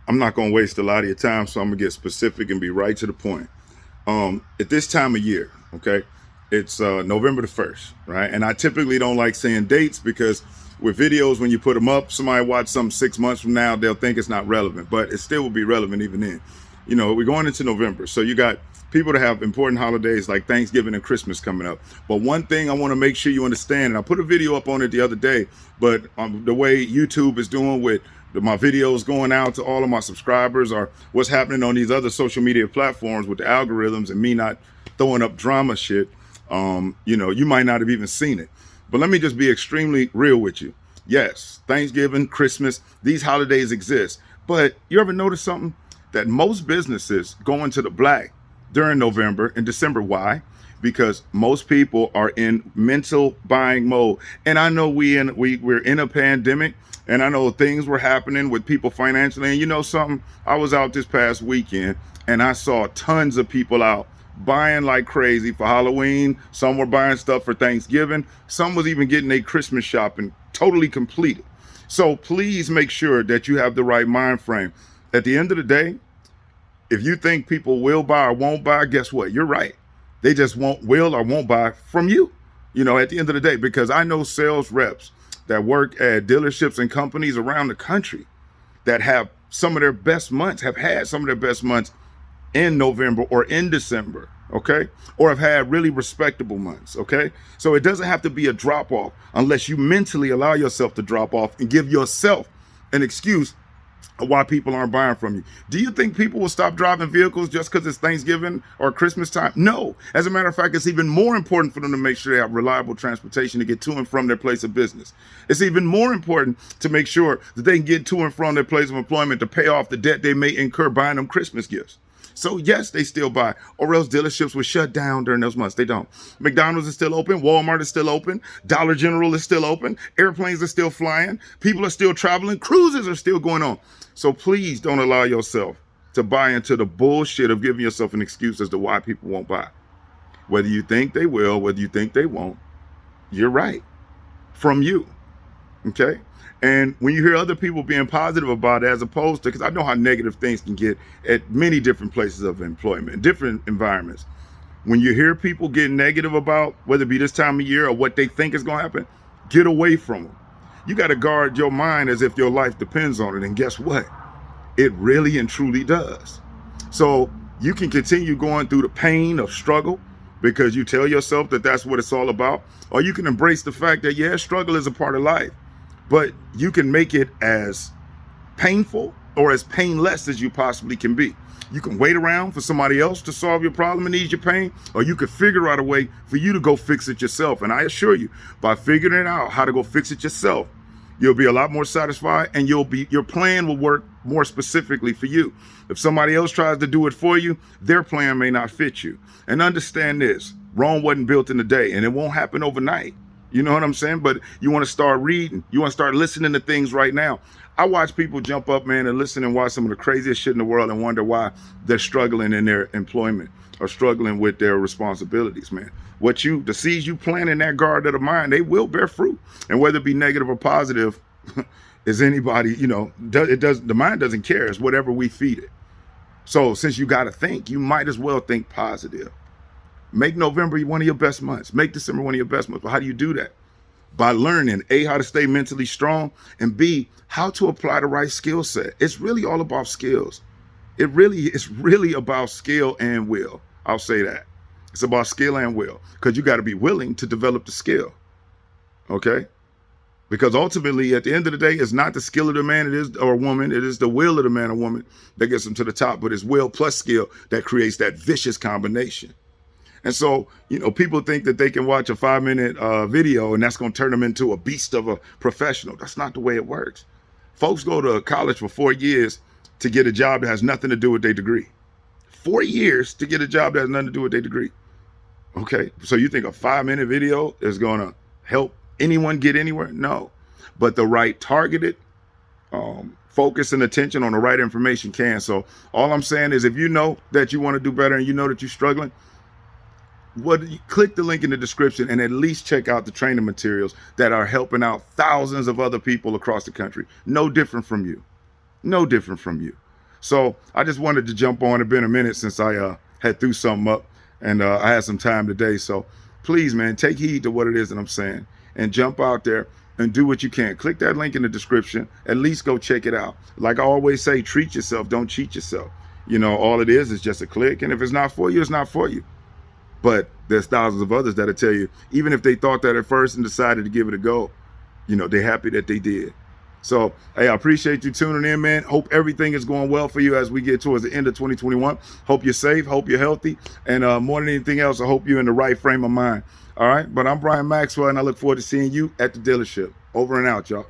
I'm not going to waste a lot of your time, so I'm going to get specific and be right to the point. At this time of year, okay, it's November the 1st, right? And I typically don't like saying dates because with videos, when you put them up, somebody watch something 6 months from now, they'll think it's not relevant, but it still will be relevant even then. You know, we're going into November, so you got people that have important holidays like Thanksgiving and Christmas coming up. But one thing I want to make sure you understand, and I put a video up on it the other day, but the way YouTube is doing with my videos going out to all of my subscribers, or what's happening on these other social media platforms with the algorithms and me not throwing up drama shit, you know, you might not have even seen it. But let me just be extremely real with you. Yes, Thanksgiving, Christmas, these holidays exist. But you ever notice something? That most businesses go into the black during November and December. Why? Because most people are in mental buying mode. And I know we're in a pandemic, and I know things were happening with people financially. And you know something? I was out this past weekend and I saw tons of people out buying like crazy for Halloween. Some were buying stuff for Thanksgiving. Some was even getting their Christmas shopping totally completed. So please make sure that you have the right mind frame. At the end of the day, if you think people will buy or won't buy, guess what? You're right. They just will or won't buy from you, you know, at the end of the day, because I know sales reps that work at dealerships and companies around the country that have some of their best months, have had some of their best months in November or in December, okay? Or have had really respectable months, okay? So it doesn't have to be a drop off unless you mentally allow yourself to drop off and give yourself an excuse why people aren't buying from you. Do you think people will stop driving vehicles just because it's Thanksgiving or Christmas time? No. As a matter of fact, it's even more important for them to make sure they have reliable transportation to get to and from their place of business. It's even more important to make sure that they can get to and from their place of employment to pay off the debt they may incur buying them Christmas gifts. So yes, they still buy, or else dealerships would shut down during those months. They don't. McDonald's is still open. Walmart is still open. Dollar General is still open. Airplanes are still flying. People are still traveling. Cruises are still going on. So please don't allow yourself to buy into the bullshit of giving yourself an excuse as to why people won't buy. Whether you think they will, whether you think they won't, you're right. From you. Okay? And when you hear other people being positive about it, as opposed to, because I know how negative things can get at many different places of employment, different environments. When you hear people get negative about whether it be this time of year or what they think is going to happen, get away from them. You got to guard your mind as if your life depends on it. And guess what? It really and truly does. So you can continue going through the pain of struggle because you tell yourself that that's what it's all about. Or you can embrace the fact that, yeah, struggle is a part of life. But you can make it as painful or as painless as you possibly can be. You can wait around for somebody else to solve your problem and ease your pain, or you could figure out a way for you to go fix it yourself. And I assure you, by figuring out how to go fix it yourself, you'll be a lot more satisfied, and your plan will work more specifically for you. If somebody else tries to do it for you, their plan may not fit you. And understand this, Rome wasn't built in a day, and it won't happen overnight. You know what I'm saying? But you want to start reading. You want to start listening to things right now. I watch people jump up, man, and listen and watch some of the craziest shit in the world and wonder why they're struggling in their employment or struggling with their responsibilities, man. The seeds you plant in that garden of the mind, they will bear fruit. And whether it be negative or positive, is anybody, you know, the mind doesn't care. It's whatever we feed it. So since you got to think, you might as well think positive. Make November one of your best months. Make December one of your best months. But how do you do that? By learning, A, how to stay mentally strong, and B, how to apply the right skill set. It's really all about skills. It's really about skill and will. I'll say that. It's about skill and will, because you got to be willing to develop the skill. Okay? Because ultimately, at the end of the day, it's not the skill of the man or woman. It is the will of the man or woman that gets them to the top. But it's will plus skill that creates that vicious combination. And so, you know, people think that they can watch a 5-minute video and that's going to turn them into a beast of a professional. That's not the way it works. Folks go to college for 4 years to get a job that has nothing to do with their degree. 4 years to get a job that has nothing to do with their degree. Okay, so you think a 5-minute video is going to help anyone get anywhere? No. But the right targeted focus and attention on the right information can. So all I'm saying is, if you know that you want to do better and you know that you're struggling, click the link in the description and at least check out the training materials that are helping out thousands of other people across the country. No different from you. No different from you. So I just wanted to jump on. It's been a minute since I had threw something up, and I had some time today. So please, man, take heed to what it is that I'm saying, and jump out there and do what you can. Click that link in the description. At least go check it out. Like I always say, treat yourself, don't cheat yourself. You know, all it is just a click, and if it's not for you, it's not for you. But there's thousands of others that'll tell you, even if they thought that at first and decided to give it a go, you know, they're happy that they did. So, hey, I appreciate you tuning in, man. Hope everything is going well for you as we get towards the end of 2021. Hope you're safe. Hope you're healthy. And more than anything else, I hope you're in the right frame of mind. All right. But I'm Brian Maxwell, and I look forward to seeing you at the dealership. Over and out, y'all.